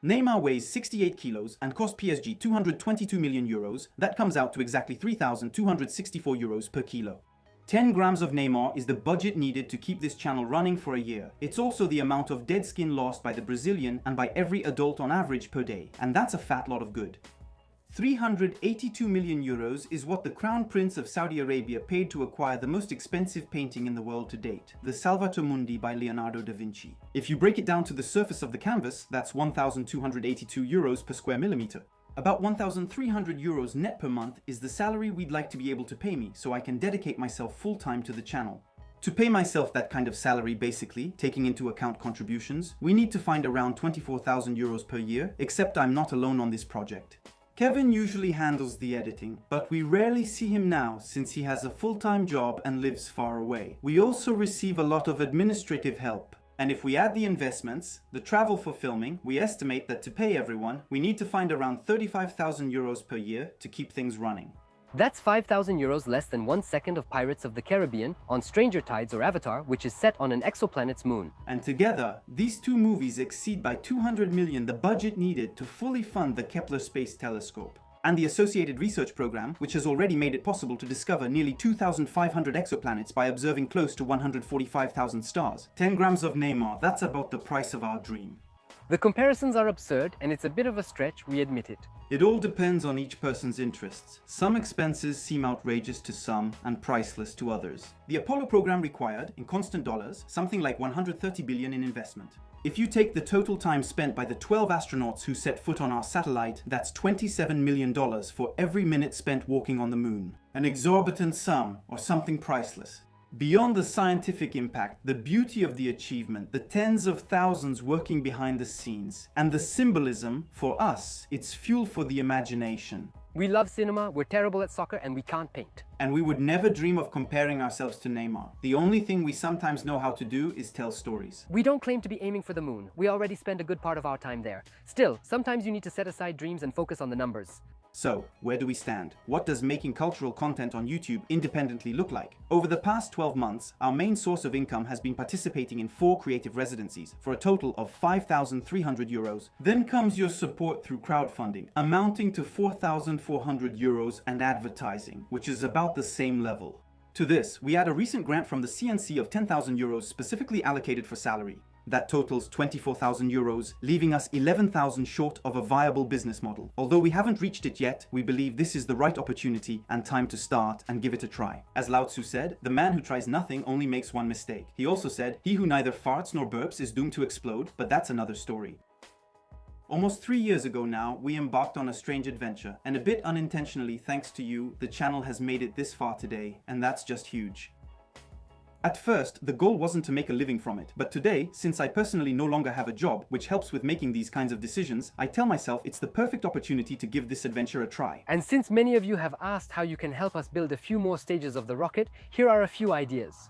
Neymar weighs 68 kilos and cost PSG 222 million euros. That comes out to exactly 3,264 euros per kilo. 10 grams of Neymar is the budget needed to keep this channel running for a year. It's also the amount of dead skin lost by the Brazilian and by every adult on average per day, and that's a fat lot of good. 382 million euros is what the Crown Prince of Saudi Arabia paid to acquire the most expensive painting in the world to date, the Salvator Mundi by Leonardo da Vinci. If you break it down to the surface of the canvas, that's 1,282 euros per square millimeter. About 1,300 euros net per month is the salary we'd like to be able to pay me so I can dedicate myself full-time to the channel. To pay myself that kind of salary, basically, taking into account contributions, we need to find around 24,000 euros per year, except I'm not alone on this project. Kevin usually handles the editing, but we rarely see him now since he has a full-time job and lives far away. We also receive a lot of administrative help. And if we add the investments, the travel for filming, we estimate that to pay everyone, we need to find around 35,000 euros per year to keep things running. That's 5,000 euros less than 1 second of Pirates of the Caribbean on Stranger Tides or Avatar, which is set on an exoplanet's moon. And together, these two movies exceed by 200 million the budget needed to fully fund the Kepler Space Telescope and the associated research program, which has already made it possible to discover nearly 2,500 exoplanets by observing close to 145,000 stars. 10 grams of Neymar, that's about the price of our dream. The comparisons are absurd, and it's a bit of a stretch, we admit it. It all depends on each person's interests. Some expenses seem outrageous to some and priceless to others. The Apollo program required, in constant dollars, something like 130 billion in investment. If you take the total time spent by the 12 astronauts who set foot on our satellite, that's $27 million for every minute spent walking on the moon. An exorbitant sum, or something priceless. Beyond the scientific impact, the beauty of the achievement, the tens of thousands working behind the scenes, and the symbolism, for us, it's fuel for the imagination. We love cinema, we're terrible at soccer, and we can't paint. And we would never dream of comparing ourselves to Neymar. The only thing we sometimes know how to do is tell stories. We don't claim to be aiming for the moon. We already spend a good part of our time there. Still, sometimes you need to set aside dreams and focus on the numbers. So, where do we stand? What does making cultural content on YouTube independently look like? Over the past 12 months, our main source of income has been participating in 4 creative residencies for a total of 5,300 euros. Then comes your support through crowdfunding, amounting to 4,400 euros, and advertising, which is about the same level. To this, we add a recent grant from the CNC of 10,000 euros specifically allocated for salary. That totals 24,000 euros, leaving us 11,000 short of a viable business model. Although we haven't reached it yet, we believe this is the right opportunity and time to start and give it a try. As Lao Tzu said, the man who tries nothing only makes one mistake. He also said, he who neither farts nor burps is doomed to explode, but that's another story. Almost 3 years ago now, we embarked on a strange adventure, and a bit unintentionally thanks to you, the channel has made it this far today, and that's just huge. At first, the goal wasn't to make a living from it, but today, since I personally no longer have a job, which helps with making these kinds of decisions, I tell myself it's the perfect opportunity to give this adventure a try. And since many of you have asked how you can help us build a few more stages of the rocket, here are a few ideas.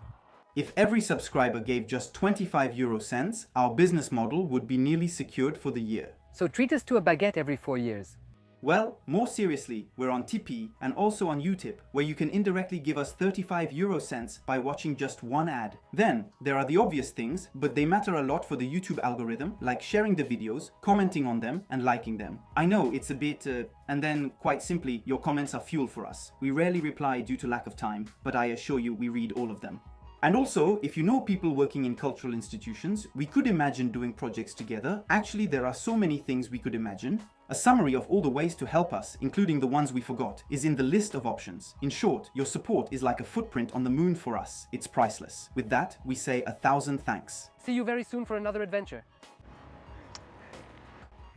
If every subscriber gave just 25 euro cents, our business model would be nearly secured for the year. So treat us to a baguette every 4 years. Well, more seriously, we're on Tipeee and also on Utip, where you can indirectly give us 35 euro cents by watching just one ad. Then, there are the obvious things, but they matter a lot for the YouTube algorithm, like sharing the videos, commenting on them, and liking them. I know it's a bit, and then, quite simply, your comments are fuel for us. We rarely reply due to lack of time, but I assure you we read all of them. And also, if you know people working in cultural institutions, we could imagine doing projects together. Actually, there are so many things we could imagine. A summary of all the ways to help us, including the ones we forgot, is in the list of options. In short, your support is like a footprint on the moon for us. It's priceless. With that, we say 1,000 thanks. See you very soon for another adventure.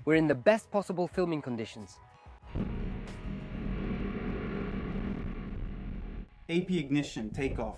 We're in the best possible filming conditions. AP ignition, take off.